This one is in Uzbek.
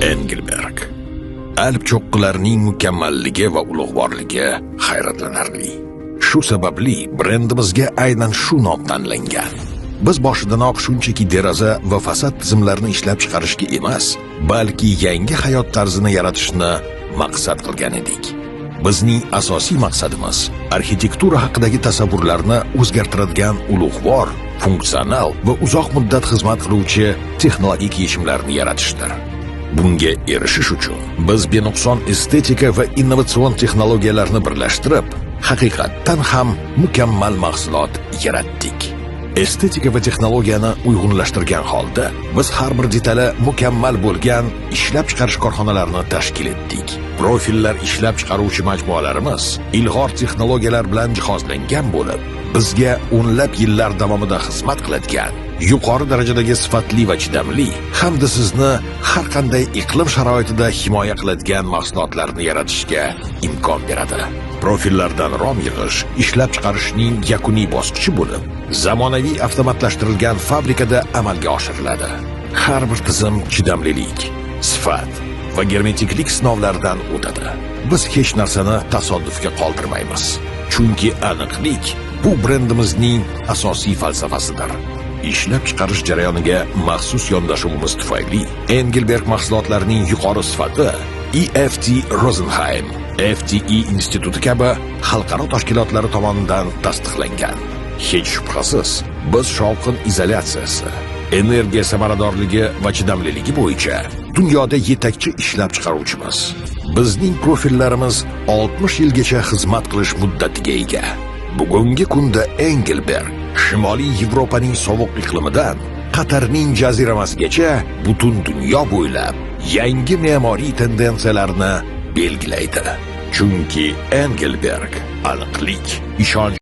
Engelberg. Alp cho'qqilarining mukammalligi va ulug'vorligi hayratlanarli. Shu sababli brendimizga aynan shu nom tanlangan. Biz boshidanoq shunchaki deraza va fasad tizimlarini ishlab chiqarishga emas, balki yangi hayot tarzini yaratishni maqsad qilgan edik. Bizning asosiy maqsadimiz arxitektura haqidagi tasavvurlarni o'zgartiradigan ulug'vor, funksional va uzoq muddat xizmat qiluvchi texnologik yechimlarni yaratishdir. Bunga erishish uchun biz benuqson estetika va innovatsion texnologiyalarni birlashtirib, haqiqatdan ham mukammal mahsulot yaratdik. Estetika va texnologiyani uyg'unlashtirgan holda biz har bir detali mukammal bo'lgan ishlab chiqarish korxonalarini tashkil etdik. Profillar ishlab chiqaruvchi majmualarimiz ilg'or texnologiyalar bilan jihozlangan bo'lib, bizga o'nlab yillar davomida xizmat qiladigan, yuqori darajadagi sifatli va chidamli hamda sizni har qanday iqlim sharoitida himoya qiladigan mahsulotlarni yaratishga imkon beradi. Profillardan rom yig'ish ishlab chiqarishning yakuniy bosqichi bo'lib, zamonaviy avtomatlashtirilgan fabrikada amalga oshiriladi. Har bir tizim chidamlilik, sifat va germetiklik sinovlaridan o'tadi. Biz hech narsani tasodifga qoldirmaymiz. Chunki aniqlik bu brendimizning asosiy falsafasidir. Ishlab chiqarish jarayoniga maxsus yondashuvimiz tufayli Engelberg mahsulotlarining yuqori sifati EFT Rosenheim, FTE instituti kabi xalqaro tashkilotlari tomonidan tasdiqlangan. Hech shubhasiz, biz shovqin izolyatsiyasi, energiya samaradorligi va chidamliligi bo'yicha dunyoda yetakchi ishlab chiqaruvchimiz. Bizning profillarimiz 60 yilgacha xizmat qilish muddatiga ega. Bugungi kunda Engelberg Shimoliy Yevropaning sovuq iqlimidan Qatarning jaziramasigacha butun dunyo bo'ylab yangi me'moriy tendensiyalarni belgilaydi. Chunki Engelberg aniqlik, ishonch